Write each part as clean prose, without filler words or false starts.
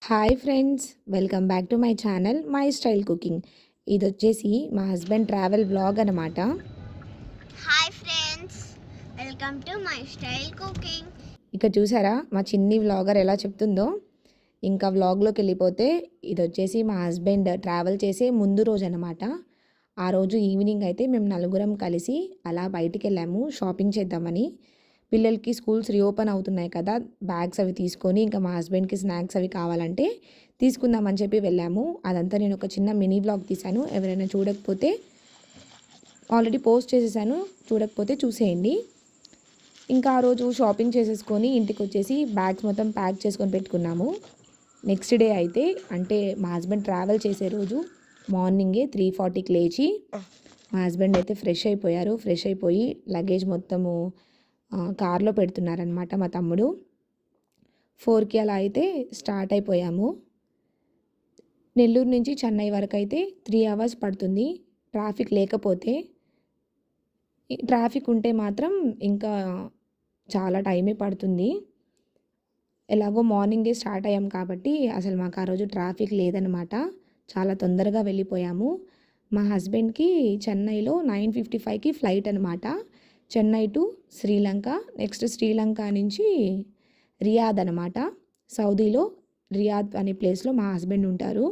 Hi friends, welcome back to my channel my style cooking. ఇది వచ్చేసి మా husband travel vlog అనమాట. Hi friends, welcome to my style cooking. ఇక చూసారా మా చిన్ని వ్లాగర్ ఎలా చెప్తుందో. ఇంకా వ్లాగ్లోకి వెళ్ళిపోతే ఇది వచ్చేసి మా హస్బెండ్ ట్రావెల్ చేసే ముందు రోజు అనమాట. ఆ రోజు ఈవినింగ్ అయితే మేము నలుగురం కలిసి అలా బయటికి వెళ్ళాము షాపింగ్ చేద్దామని. పిల్లలకి స్కూల్స్ రీఓపెన్ అవుతున్నాయి కదా, బ్యాగ్స్ అవి తీసుకొని ఇంకా మా హస్బెండ్కి స్నాక్స్ అవి కావాలంటే తీసుకుందామని చెప్పి వెళ్ళాము. అదంతా నేను ఒక చిన్న మినీ వ్లాగ్ తీశాను. ఎవరైనా చూడకపోతే ఆల్రెడీ పోస్ట్ చేసేసాను, చూడకపోతే చూసేయండి. ఇంకా ఆ రోజు షాపింగ్ చేసేసుకొని ఇంటికి వచ్చేసి బ్యాగ్స్ మొత్తం ప్యాక్ చేసుకొని పెట్టుకున్నాము. నెక్స్ట్ డే అయితే అంటే మా హస్బెండ్ ట్రావెల్ చేసే రోజు మార్నింగే 3:40కి లేచి మా హస్బెండ్ అయితే ఫ్రెష్ అయిపోయి లగేజ్ మొత్తము కార్లో పెడుతున్నారనమాట మా తమ్ముడు. 4కి అలా అయితే స్టార్ట్ అయిపోయాము. నెల్లూరు నుంచి చెన్నై వరకు అయితే 3 అవర్స్ పడుతుంది ట్రాఫిక్ లేకపోతే. ట్రాఫిక్ ఉంటే మాత్రం ఇంకా చాలా టైమే పడుతుంది. ఎలాగో మార్నింగే స్టార్ట్ అయ్యాం కాబట్టి అసలు మాకు ఆ రోజు ట్రాఫిక్ లేదనమాట. చాలా తొందరగా వెళ్ళిపోయాము. మా హస్బెండ్కి చెన్నైలో 9:55కి ఫ్లైట్ అనమాట. చెన్నై టు శ్రీలంక, నెక్స్ట్ శ్రీలంక నుంచి రియాద్ అనమాట. సౌదీలో రియాద్ అనే ప్లేస్లో మా హస్బెండ్ ఉంటారు.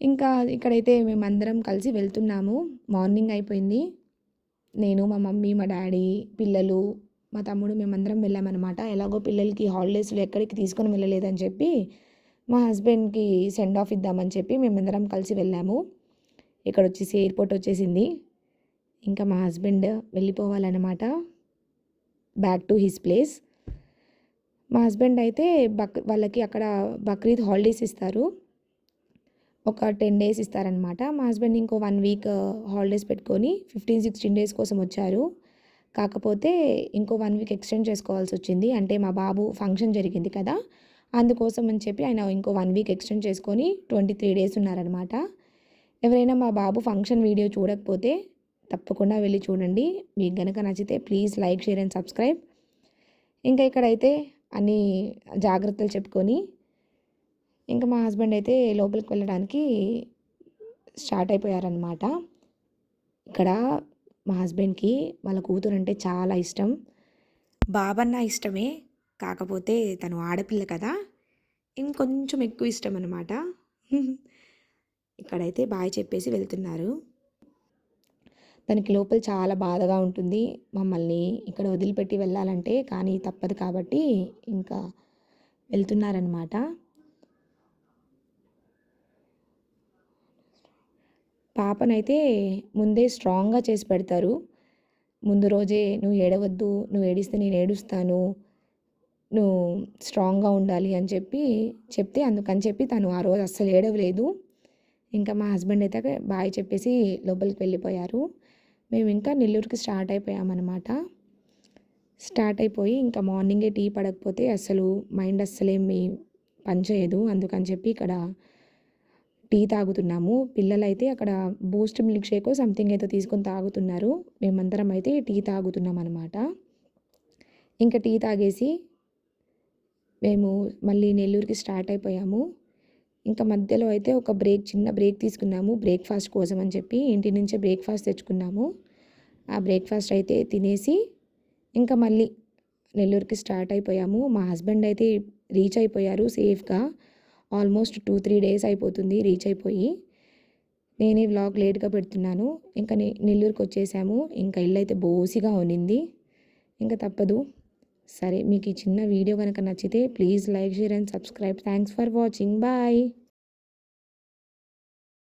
ఇంకా ఇక్కడైతే మేమందరం కలిసి వెళ్తున్నాము. మార్నింగ్ అయిపోయింది. నేను, మా మమ్మీ, మా డాడీ, పిల్లలు, మా తమ్ముడు మేమందరం వెళ్ళామన్నమాట. ఎలాగో పిల్లలకి హాలిడేస్లో ఎక్కడికి తీసుకొని వెళ్ళలేదని చెప్పి మా హస్బెండ్కి సెండ్ ఆఫ్ ఇద్దామని చెప్పి మేమందరం కలిసి వెళ్ళాము. ఇక్కడ వచ్చేసి ఎయిర్పోర్ట్ వచ్చేసింది. ఇంకా మా హస్బెండ్ వెళ్ళిపోవాలన్నమాట బ్యాక్ టు హిస్ ప్లేస్. మా హస్బెండ్ అయితే వాళ్ళకి అక్కడ బక్రీద్ హాలిడేస్ ఇస్తారు. ఒక 10 days ఇస్తారనమాట. మా హస్బెండ్ ఇంకో 1 week హాలిడేస్ పెట్టుకొని 15-16 days కోసం వచ్చారు. కాకపోతే ఇంకో 1 week ఎక్స్టెండ్ చేసుకోవాల్సి వచ్చింది. అంటే మా బాబు ఫంక్షన్ జరిగింది కదా, అందుకోసం అని చెప్పి ఆయన ఇంకో 1 week ఎక్స్టెండ్ చేసుకొని 23 days ఉన్నారనమాట. ఎవరైనా మా బాబు ఫంక్షన్ వీడియో చూడకపోతే తప్పకుండా వెళ్ళి చూడండి. మీకు కనుక నచ్చితే please like, share and subscribe. ఇంకా ఇక్కడైతే అన్ని జాగ్రత్తలు చెప్పుకొని ఇంకా మా హస్బెండ్ అయితే లోపలికి వెళ్ళడానికి స్టార్ట్ అయిపోయారనమాట. ఇక్కడ మా హస్బెండ్కి వాళ్ళ కూతురు అంటే చాలా ఇష్టం. బాబన్న ఇష్టమే, కాకపోతే తను ఆడపిల్ల కదా, ఇంకొంచెం ఎక్కువ ఇష్టం అనమాట. ఇక్కడైతే బాయ్ చెప్పేసి వెళ్తున్నారు. తనకి లోపల చాలా బాధగా ఉంటుంది మమ్మల్ని ఇక్కడ వదిలిపెట్టి వెళ్ళాలంటే, కానీ తప్పదు కాబట్టి ఇంకా వెళ్తున్నారనమాట. పాపనైతే ముందే స్ట్రాంగ్గా చేసి పెడతారు. ముందు రోజే నువ్వు ఏడవద్దు, నువ్వు ఏడిస్తే నేను ఏడుస్తాను, నువ్వు స్ట్రాంగ్గా ఉండాలి అని చెప్తే అందుకని చెప్పి తను ఆ రోజు అస్సలు ఏడవలేదు. ఇంకా మా హస్బెండ్ అయితే బాయ్ చెప్పేసి లోపలికి వెళ్ళిపోయారు. మేము ఇంకా నెల్లూరుకి స్టార్ట్ అయిపోయామన్నమాట. స్టార్ట్ అయిపోయి ఇంకా మార్నింగే టీ పడకపోతే అసలు మైండ్ అస్సలేమి పనిచేయదు. అందుకని చెప్పి ఇక్కడ టీ తాగుతున్నాము. పిల్లలైతే అక్కడ బూస్ట్ మిల్క్ షేకో సంథింగ్ ఏదో తీసుకొని తాగుతున్నారు. మేమందరం అయితే టీ తాగుతున్నాం అనమాట. ఇంకా టీ తాగేసి మేము మళ్ళీ నెల్లూరుకి స్టార్ట్ అయిపోయాము. ఇంకా మధ్యలో అయితే ఒక చిన్న బ్రేక్ తీసుకున్నాము బ్రేక్ఫాస్ట్ కోసం అని చెప్పి. ఇంటి నుంచే బ్రేక్ఫాస్ట్ తెచ్చుకున్నాము. ఆ బ్రేక్ఫాస్ట్ అయితే తినేసి ఇంకా మళ్ళీ నెల్లూరుకి స్టార్ట్ అయిపోయాము. మా హస్బెండ్ అయితే రీచ్ అయిపోయారు సేఫ్గా. ఆల్మోస్ట్ 2-3 days అయిపోతుంది రీచ్ అయిపోయి. నేనే వ్లాగ్ లేట్గా పెడుతున్నాను. ఇంకా నెల్లూరుకి వచ్చేసాము. ఇంకా ఇల్లు అయితే బోసిగా ఉన్నింది, ఇంకా తప్పదు. సరే, మీకు ఈ చిన్న వీడియో కనుక నచ్చితే please like, share and subscribe. Thanks for watching. Bye.